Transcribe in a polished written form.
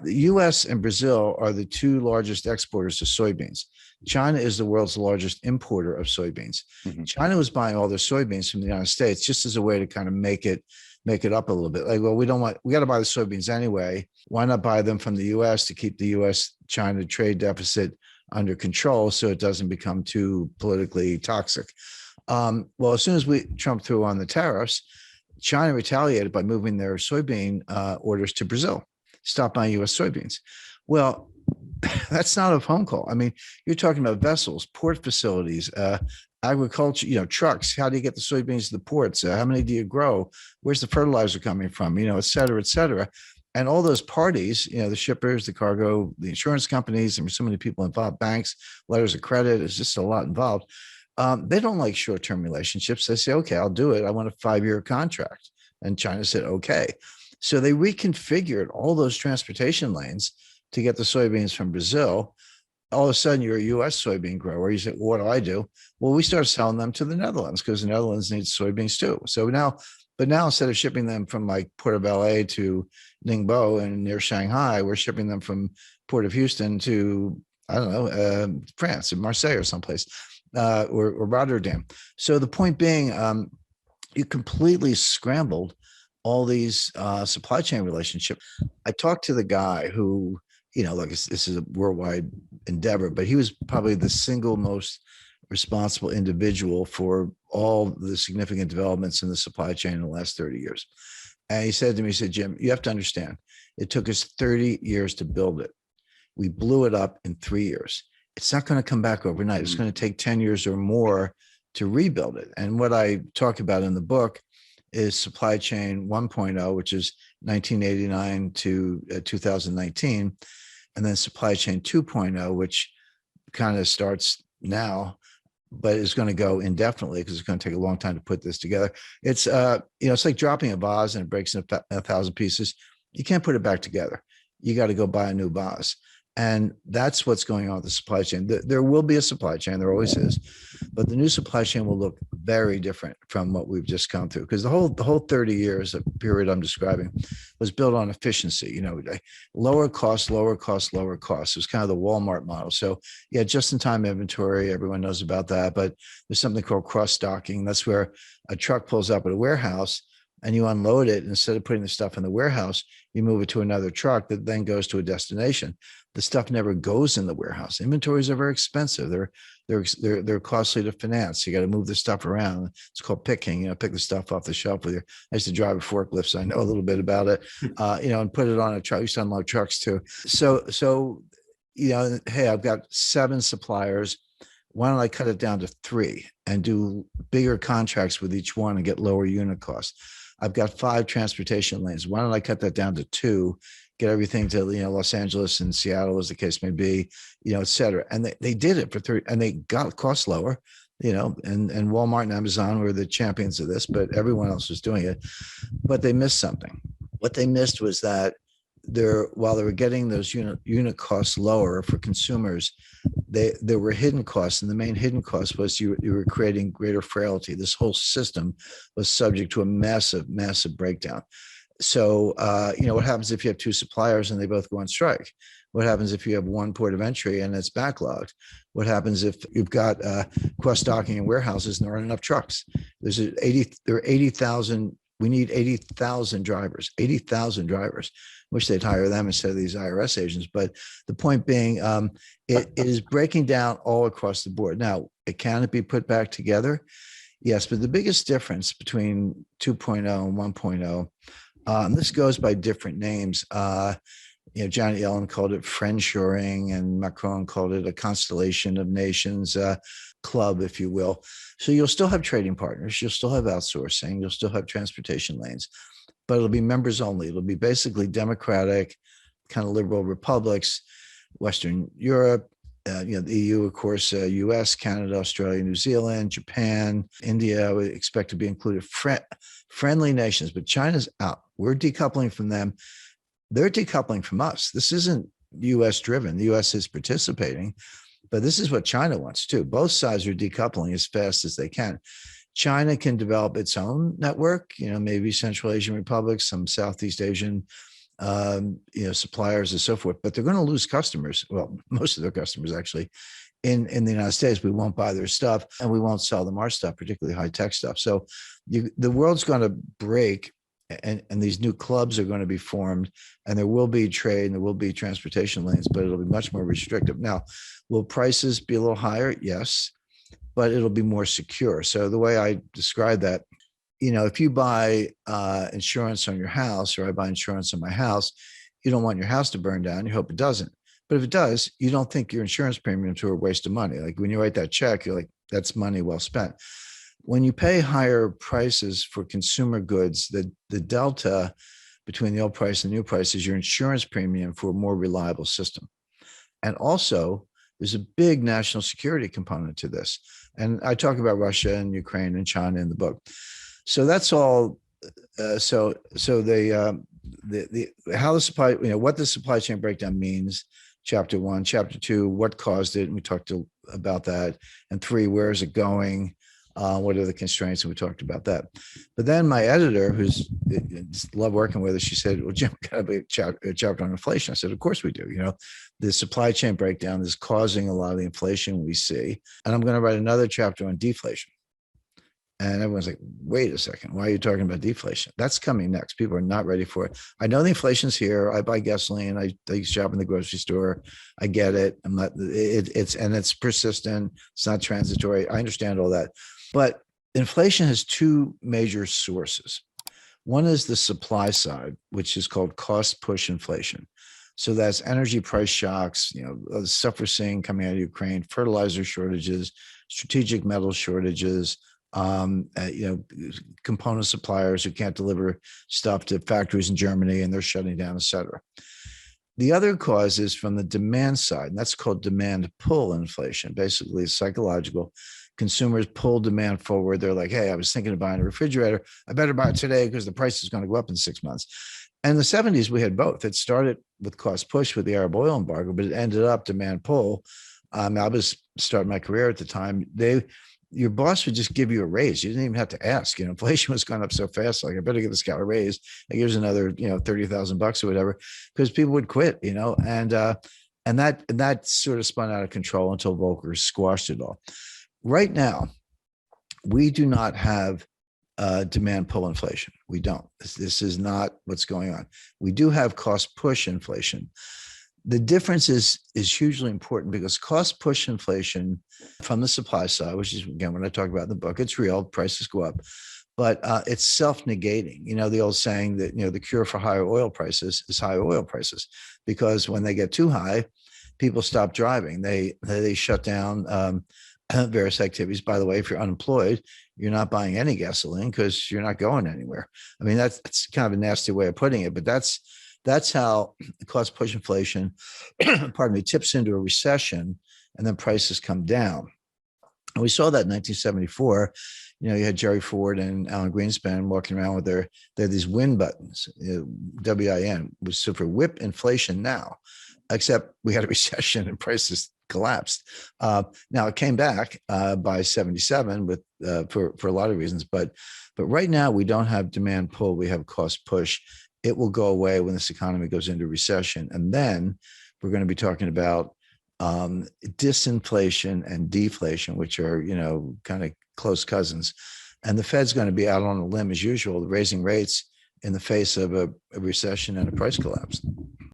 The US and Brazil are the two largest exporters of soybeans. China is the world's largest importer of soybeans. Mhm. China was buying all their soybeans from the United States just as a way to kind of make it up a little bit. Like, well, we got to buy the soybeans anyway. Why not buy them from the US to keep the US China trade deficit under control so it doesn't become too politically toxic? Well, as soon as Trump threw on the tariffs, China retaliated by moving their soybean orders to Brazil, stop buying US soybeans. Well, that's not a phone call. I mean, you're talking about vessels, port facilities, agriculture, trucks. How do you get the soybeans to the ports? How many do you grow? Where's the fertilizer coming from? Et cetera, et cetera. And all those parties, the shippers, the cargo, the insurance companies, and so many people involved, banks, letters of credit, it's just a lot involved. They don't like short-term relationships. They say, okay, I'll do it. I want a 5-year contract. And China said, okay. So they reconfigured all those transportation lanes to get the soybeans from Brazil. All of a sudden, you're a U.S. soybean grower. You say, well, what do? Well, we started selling them to the Netherlands because the Netherlands needs soybeans too. So now instead of shipping them from like Port of LA to Ningbo and near Shanghai, we're shipping them from Port of Houston to, I don't know, France, and Marseille or someplace, or Rotterdam. So the point being, you completely scrambled all these supply chain relationships. I talked to the guy who, look, this is a worldwide endeavor, but he was probably the single most responsible individual for all the significant developments in the supply chain in the last 30 years. And he said to me, Jim, you have to understand, it took us 30 years to build it. We blew it up in 3 years. It's not going to come back overnight. It's going to take 10 years or more to rebuild it. And what I talk about in the book is supply chain 1.0, which is 1989 to 2019. And then supply chain 2.0, which kind of starts now, but is going to go indefinitely because it's going to take a long time to put this together. It's, it's like dropping a vase and it breaks in 1,000 pieces. You can't put it back together. You got to go buy a new vase. And that's what's going on with the supply chain. There will be a supply chain, there always is, but the new supply chain will look very different from what we've just come through. Because the whole 30 years of period I'm describing was built on efficiency, lower cost, lower cost, lower cost. It was kind of the Walmart model. So yeah, just-in-time inventory, everyone knows about that, but there's something called cross-stocking. That's where a truck pulls up at a warehouse and you unload it. Instead of putting the stuff in the warehouse, you move it to another truck that then goes to a destination. The stuff never goes in the warehouse. Inventories are very expensive. They're costly to finance. You got to move the stuff around. It's called picking. Pick the stuff off the shelf with you. I used to drive a forklift, so I know a little bit about it. And put it on a truck. I used to unload trucks too. So hey, I've got 7 suppliers. Why don't I cut it down to 3 and do bigger contracts with each one and get lower unit costs? I've got 5 transportation lanes. Why don't I cut that down to 2? Get everything to Los Angeles and Seattle, as the case may be, et cetera. And they did it for 30, and they got costs lower, and Walmart and Amazon were the champions of this, but everyone else was doing it. But they missed something. What they missed was that while they were getting those unit costs lower for consumers, there were hidden costs, and the main hidden cost was you were creating greater frailty. This whole system was subject to a massive, massive breakdown. So, what happens if you have 2 suppliers and they both go on strike? What happens if you have one port of entry and it's backlogged? What happens if you've got cross-docking in warehouses and there aren't enough trucks? There are 80,000. We need 80,000 drivers. 80,000 drivers. Wish they'd hire them instead of these IRS agents. But the point being, it is breaking down all across the board. Now, can it be put back together? Yes, but the biggest difference between 2.0 and 1.0. This goes by different names. Janet Yellen called it friendshoring, and Macron called it a constellation of nations club, if you will. So you'll still have trading partners, you'll still have outsourcing, you'll still have transportation lanes, but it'll be members only. It'll be basically democratic, kind of liberal republics, Western Europe, the EU, of course, US, Canada, Australia, New Zealand, Japan, India, I would expect to be included. Friendly nations, but China's out. We're decoupling from them. They're decoupling from us. This isn't US driven. The US is participating, but this is what China wants too. Both sides are decoupling as fast as they can. China can develop its own network, maybe Central Asian republics, some Southeast Asian suppliers and so forth, but they're going to lose customers. Well, most of their customers actually in the United States. We won't buy their stuff and we won't sell them our stuff, particularly high tech stuff. So the world's going to break, and these new clubs are going to be formed, and there will be trade and there will be transportation lanes, but it'll be much more restrictive. Now, will prices be a little higher? Yes, but it'll be more secure. So the way I describe that, if you buy insurance on your house, or I buy insurance on my house, you don't want your house to burn down. You hope it doesn't. But if it does, you don't think your insurance premiums are a waste of money. Like when you write that check, you're like, that's money well spent. When you pay higher prices for consumer goods, the delta between the old price and the new price is your insurance premium for a more reliable system. And also, there's a big national security component to this. And I talk about Russia and Ukraine and China in the book. So that's all. So the how the supply, what the supply chain breakdown means. Chapter 1, Chapter 2, what caused it, and we talked about that. And 3, where is it going? What are the constraints? And we talked about that. But then my editor, who's love working with us, she said, "Well, Jim, got to be a chapter on inflation." I said, "Of course we do. The supply chain breakdown is causing a lot of the inflation we see, and I'm going to write another chapter on deflation." And everyone's like, "Wait a second, why are you talking about deflation?" That's coming next. People are not ready for it. I know the inflation's here. I buy gasoline. I shop in the grocery store. I get it. I'm not. It's persistent. It's not transitory. I understand all that, but inflation has 2 major sources. One is the supply side, which is called cost push inflation. So that's energy price shocks. The stuff we're seeing coming out of Ukraine, fertilizer shortages, strategic metal shortages. Component suppliers who can't deliver stuff to factories in Germany and they're shutting down, et cetera. The other cause is from the demand side, and that's called demand pull inflation. Basically, it's psychological. Consumers pull demand forward. They're like, "Hey, I was thinking of buying a refrigerator. I better buy it today because the price is going to go up in 6 months." And in the 70s, we had both. It started with cost push with the Arab oil embargo, but it ended up demand pull. I was starting my career at the time. Your boss would just give you a raise. You didn't even have to ask. Inflation was going up so fast. Like, I better give this guy a raise. Like, here's another, $30,000 or whatever, because people would quit. And that sort of spun out of control until Volcker squashed it all. Right now, we do not have demand pull inflation. We don't. This is not what's going on. We do have cost push inflation. The difference is hugely important because cost push inflation from the supply side, which is, again, when I talk about in the book, it's real, prices go up, but it's self-negating. The old saying that, the cure for higher oil prices is higher oil prices, because when they get too high, people stop driving. They shut down various activities. By the way, if you're unemployed, you're not buying any gasoline because you're not going anywhere. I mean, that's kind of a nasty way of putting it, but that's how the cost push inflation, tips into a recession, and then prices come down. And we saw that in 1974. You had Jerry Ford and Alan Greenspan walking around with they had these win buttons, WIN, was so for whip inflation now, except we had a recession and prices collapsed. Now it came back by 77 with for a lot of reasons, but right now we don't have demand pull, we have cost push. It will go away when this economy goes into recession. And then we're going to be talking about disinflation and deflation, which are, kind of close cousins. And the Fed's going to be out on a limb as usual, raising rates in the face of a recession and a price collapse.